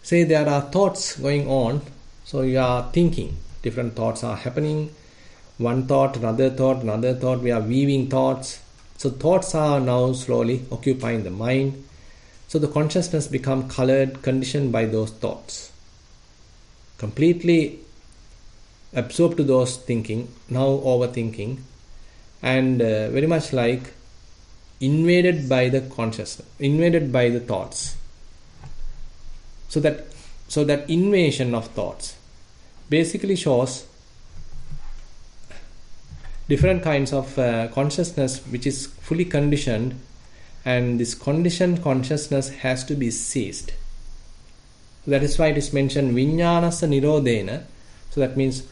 Say there are thoughts going on, so you are thinking, different thoughts are happening, one thought, another thought, we are weaving thoughts. So thoughts are now slowly occupying the mind. So the consciousness becomes colored, conditioned by those thoughts. Completely absorbed to those thinking, now overthinking, and very much like invaded by the consciousness, invaded by the thoughts. So that invasion of thoughts basically shows different kinds of consciousness which is fully conditioned, and this conditioned consciousness has to be ceased. That is why it is mentioned Viññānassa nirodhena. So that means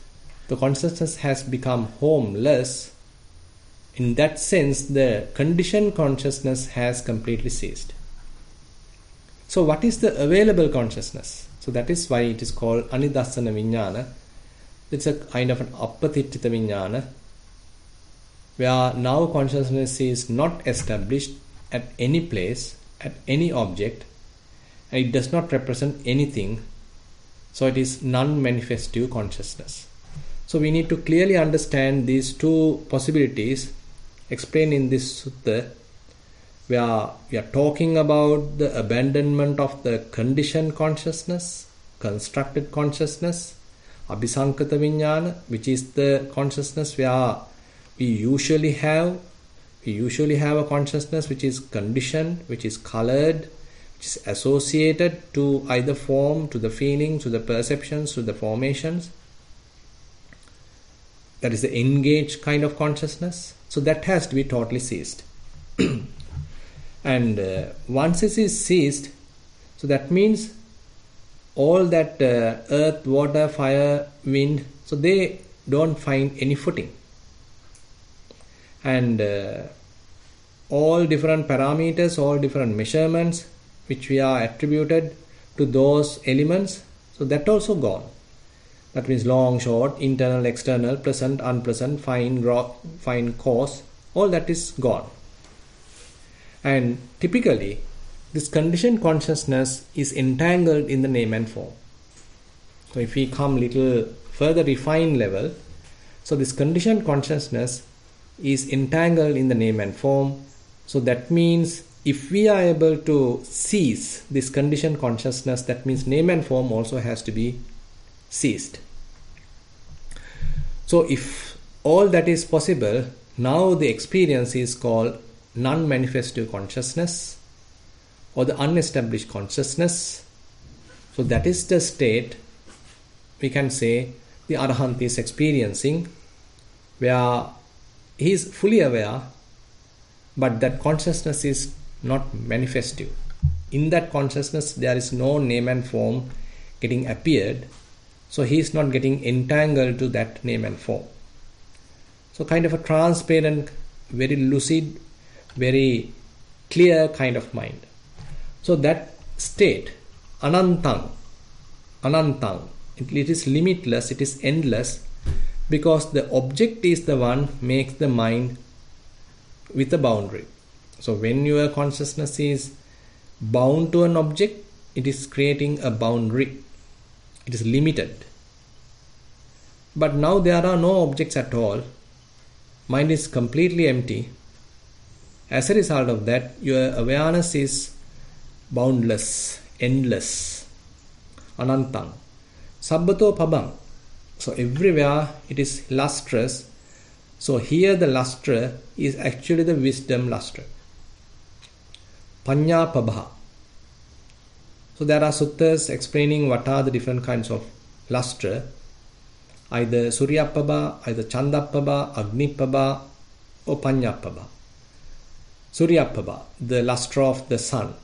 the consciousness has become homeless. In that sense, the conditioned consciousness has completely ceased. So what is the available consciousness? So that is why it is called Anidassana Viññāna. It's a kind of an Appatittita Viññāna, where now consciousness is not established at any place, at any object, and it does not represent anything. So it is non-manifestive consciousness. So we need to clearly understand these two possibilities explained in this sutta, where we are talking about the abandonment of the conditioned consciousness, constructed consciousness, Abhisankata Viññāna, which is the consciousness where we usually have a consciousness which is conditioned, which is colored, which is associated to either form, to the feelings, to the perceptions, to the formations. That is the engaged kind of consciousness. So that has to be totally ceased. And once it is ceased, so that means all that earth, water, fire, wind, so they don't find any footing. And all different parameters, all different measurements which we are attributed to those elements, so that also gone. That means long, short, internal, external, pleasant, unpleasant, fine, coarse, all that is gone. And typically, this conditioned consciousness is entangled in the name and form. So if we come little further refined level, so this conditioned consciousness is entangled in the name and form. So that means if we are able to cease this conditioned consciousness, that means name and form also has to be ceased. So if all that is possible, now the experience is called non-manifestive consciousness or the unestablished consciousness. So that is the state we can say the Arahant is experiencing, where he is fully aware, but that consciousness is not manifestive. In that consciousness there is no name and form getting appeared, so he is not getting entangled to that name and form. So kind of a transparent, very lucid, very clear kind of mind. So that state, anantang, it is limitless, it is endless, because the object is the one makes the mind with a boundary. So when your consciousness is bound to an object, it is creating a boundary. It is limited. But now there are no objects at all. Mind is completely empty. As a result of that, your awareness is boundless, endless, anantang. Sabbato pabam. So everywhere it is lustrous. So here the lustre is actually the wisdom lustre. Panya pabha. So there are suttas explaining what are the different kinds of lustre. Either Suryapabha, either Chandapabha, Agnipabha, or Panyapabha. Suryapabha, the lustre of the sun.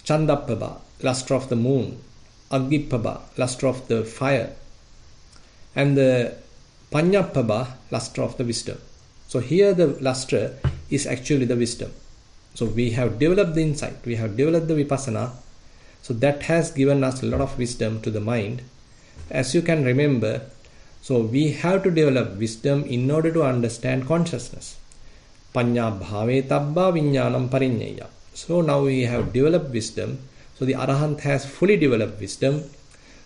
Chandapabha, lustre of the moon. Agnipabha, lustre of the fire. And the Panyapabha, lustre of the wisdom. So here the lustre is actually the wisdom. So we have developed the insight, we have developed the vipassana. So that has given us a lot of wisdom to the mind. As you can remember, so we have to develop wisdom in order to understand consciousness. Panya bhave tabba viññānam pariññaya. So now we have developed wisdom. So the Arahant has fully developed wisdom.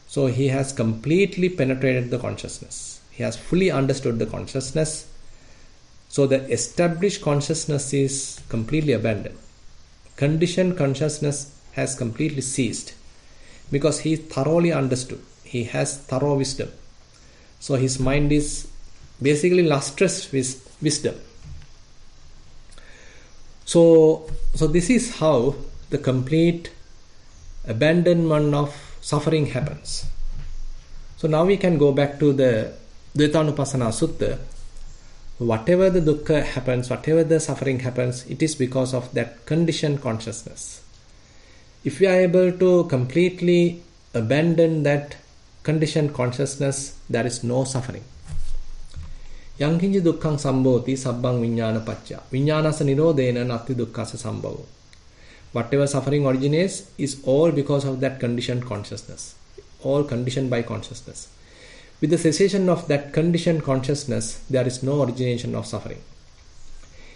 So he has completely penetrated the consciousness. He has fully understood the consciousness. So the established consciousness is completely abandoned. Conditioned consciousness has completely ceased because he thoroughly understood. He has thorough wisdom. So his mind is basically lustrous with wisdom. So this is how the complete abandonment of suffering happens. So now we can go back to the Dvayatanupassana Sutta. Whatever the dukkha happens, whatever the suffering happens, it is because of that conditioned consciousness. If we are able to completely abandon that conditioned consciousness, there is no suffering. Yankinji dukkhang sambhoti sabbang viññāna paccaya. Viññānasa nirodhena natti dukkhasa sambhavo. Whatever suffering originates is all because of that conditioned consciousness. All conditioned by consciousness. With the cessation of that conditioned consciousness, there is no origination of suffering.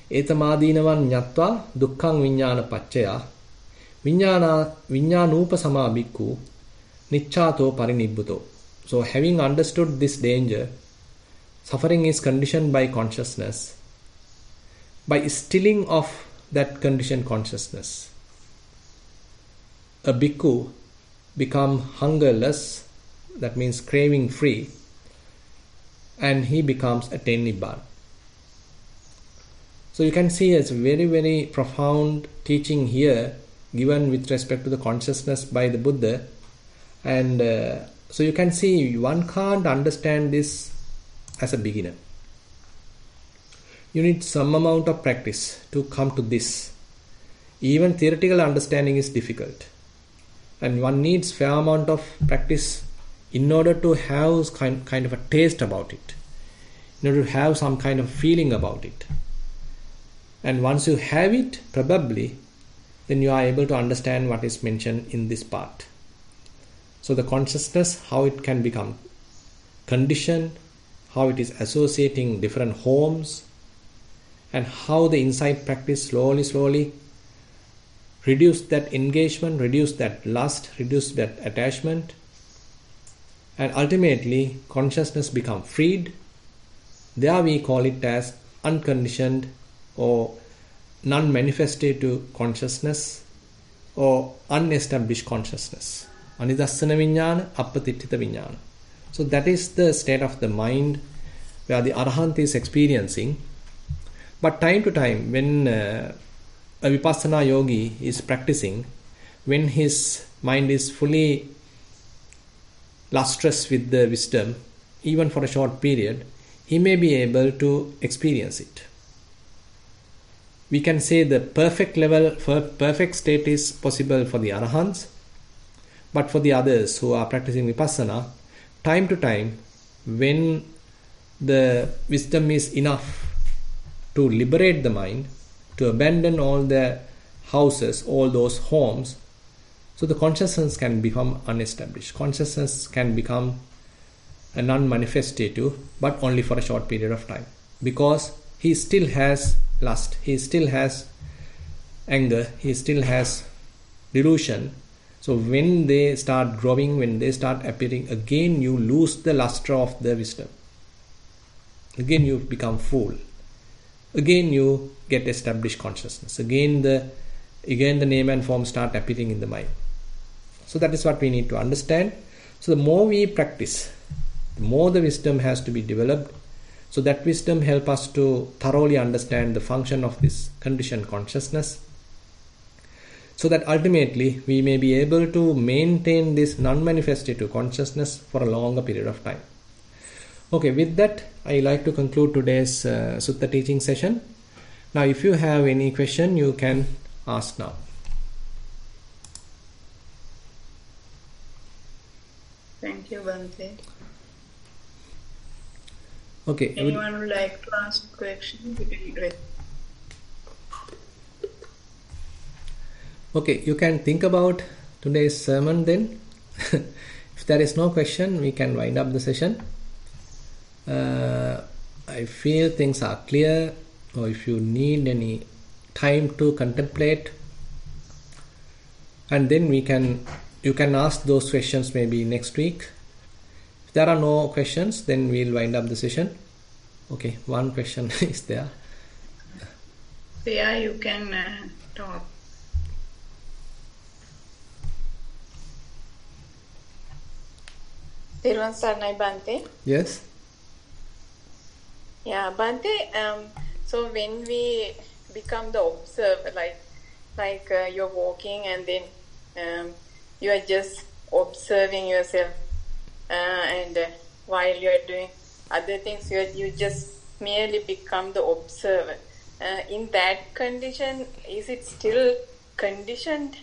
Etamadīnavan ñatva dukkhang viññāna paccaya. Viññānupasama bhikkhu niccāto parinibbuto. So having understood this danger, suffering is conditioned by consciousness. By stilling of that conditioned consciousness, a bhikkhu become hungerless, that means craving free, and he becomes attained Nibbana. So you can see it's a very, very profound teaching here given with respect to the consciousness by the Buddha. And so you can see one can't understand this as a beginner. You need some amount of practice to come to this. Even theoretical understanding is difficult. And one needs fair amount of practice in order to have kind of a taste about it. In order to have some kind of feeling about it. And once you have it, probably, then you are able to understand what is mentioned in this part. So the consciousness, how it can become conditioned, how it is associating different homes, and how the insight practice slowly reduce that engagement, reduce that lust, reduce that attachment, and ultimately consciousness become freed. There we call it as unconditioned or non-manifestative consciousness or unestablished consciousness. Anidassana viññāna, appatiṭṭhita viññāna. So that is the state of the mind where the Arahant is experiencing. But time to time, when a Vipassana yogi is practicing, when his mind is fully lustrous with the wisdom, even for a short period, he may be able to experience it. We can say the perfect level, perfect state is possible for the Arahants, but for the others who are practicing Vipassana, time to time, when the wisdom is enough to liberate the mind, to abandon all the houses, all those homes, so the consciousness can become unestablished. Consciousness can become a non-manifestative, but only for a short period of time. Because he still has lust, he still has anger, he still has delusion. So when they start growing, when they start appearing, again you lose the luster of the wisdom. Again you become fool. Again you get established consciousness. Again the name and form start appearing in the mind. So that is what we need to understand. So the more we practice, the more the wisdom has to be developed. So that wisdom helps us to thoroughly understand the function of this conditioned consciousness, so that ultimately we may be able to maintain this non-manifestative consciousness for a longer period of time. Okay, with that, I like to conclude today's Sutta teaching session. Now, if you have any question, you can ask now. Thank you, Bhante. Okay. Anyone would like to ask a question? You can address. Okay, you can think about today's sermon then. If there is no question, we can wind up the session. I feel things are clear, or if you need any time to contemplate, and then you can ask those questions maybe next week. If there are no questions, then we'll wind up the session. Okay, one question is there. Yeah, you can talk. Thero Sarnai Bhante. Yes. Yeah, Bhante. So when we become the observer, like you're walking and then you are just observing yourself, and while you are doing other things, you just merely become the observer. In that condition, is it still conditioned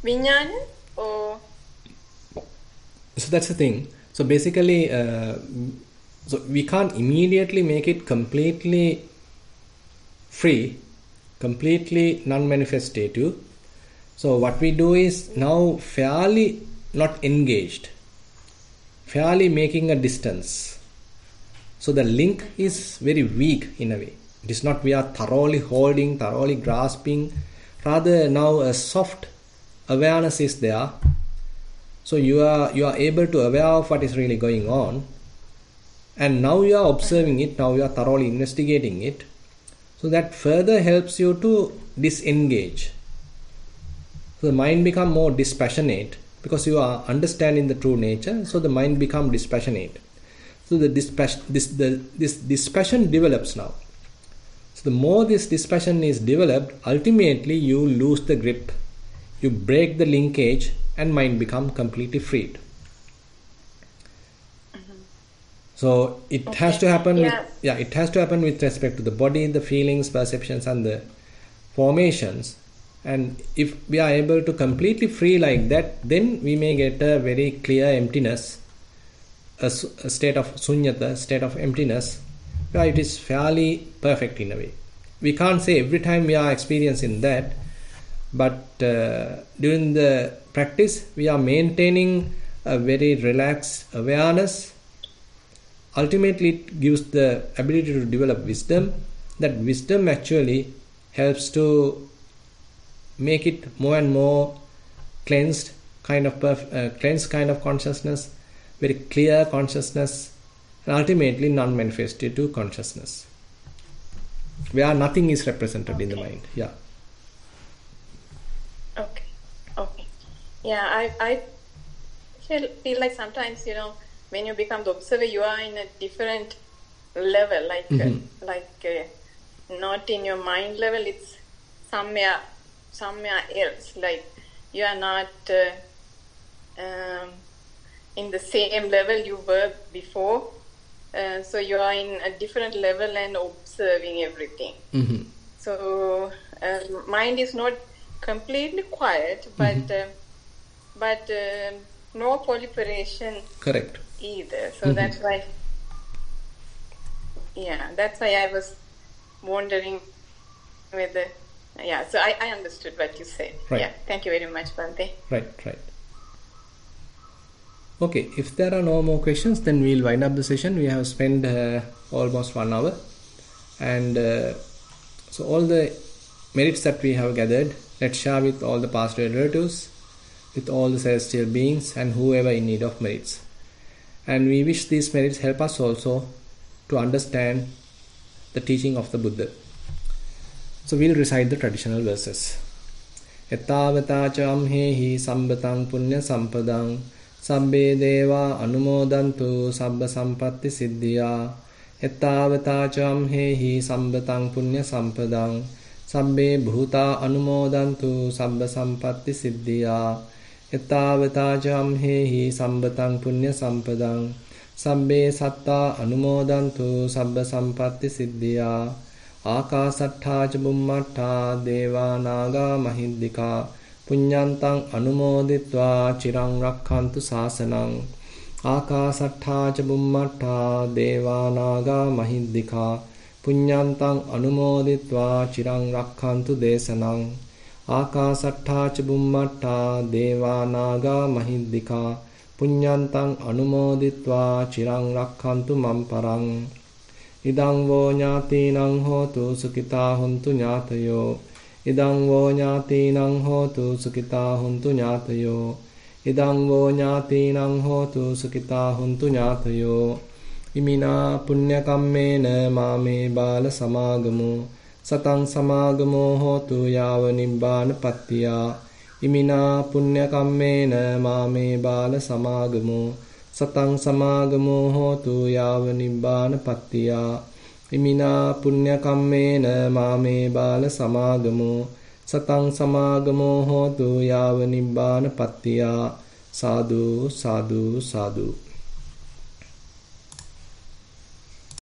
vijnana, or? So that's the thing. So basically, so we can't immediately make it completely free, completely non-manifestative. So what we do is now fairly not engaged, fairly making a distance. So the link is very weak in a way. It is not we are thoroughly holding, thoroughly grasping. Rather now a soft awareness is there. So you are able to aware of what is really going on. And now you are observing it, now you are thoroughly investigating it. So that further helps you to disengage. So the mind becomes more dispassionate because you are understanding the true nature. So the mind becomes dispassionate. So this dispassion develops now. So the more this dispassion is developed, ultimately you lose the grip. You break the linkage and mind becomes completely freed. So it has to happen. It has to happen with respect to the body, the feelings, perceptions, and the formations. And if we are able to completely free like that, then we may get a very clear emptiness, a state of sunyata, state of emptiness, where it is fairly perfect in a way. We can't say every time we are experiencing that, but during the practice, we are maintaining a very relaxed awareness. Ultimately, it gives the ability to develop wisdom. That wisdom actually helps to make it more and more cleansed kind of consciousness, very clear consciousness, and ultimately non-manifestative consciousness, where nothing is represented in the mind. Yeah. Okay. Yeah, I feel like sometimes, when you become the observer, you are in a different level, not in your mind level, it's somewhere else. Like you are not in the same level you were before. So you are in a different level and observing everything. Mm-hmm. So mind is not completely quiet, but no proliferation. Correct. Either. So that's why I was wondering whether. Yeah, so I understood what you said. Right. Yeah, thank you very much, Bhante. Right. Okay, if there are no more questions, then we'll wind up the session. We have spent almost 1 hour. And so all the merits that we have gathered, let's share with all the past relatives, with all the celestial beings and whoever in need of merits. And we wish these merits help us also to understand the teaching of the Buddha. So we'll recite the traditional verses. Ettavata cham hehi sambatang punya sampadang sabbe deva anumodantu sabba sampatti siddhya. Ettavata cham hehi sambatang punya sampadang sabbe bhuta anumodantu sabba sampatti siddhya. Ettavata cham hehi sambatang punya sampadang sabbe satta anumodantu sabba sampatti siddhya. Akasattha ca bummattha deva naga mahiddika punyantang anumoditva chirang rakkhantu sasanang. Akasattha ca bummattha deva naga mahiddika punyantang anumoditva chirang rakkhantu desanang. Akasattha ca bummattha deva naga mahiddika punyantang anumoditva chirang rakkhantu mamparang. Idang vo ñātīnaṁ hotu sukitā huntu ñātayo. Idang vo ñātīnaṁ hotu sukitā huntu ñātayo. Idang vo ñātīnaṁ hotu sukitā huntu ñātayo. Imina punya kammena māme bāla samāgamo. Satang samāgamo hotu yāva nibbāna pattiyā. Imina punya kammena māme bāla samāgamo. Satang samāgamo hotu yāva nibbāna pattiyā. ඉමිනා පුඤ්ඤ කම්මේන මාමේ බාල සමාගමෝ සතං සමාගමෝ හෝතු යාව නිබ්බාන පත්තියා සාදු සාදු සාදු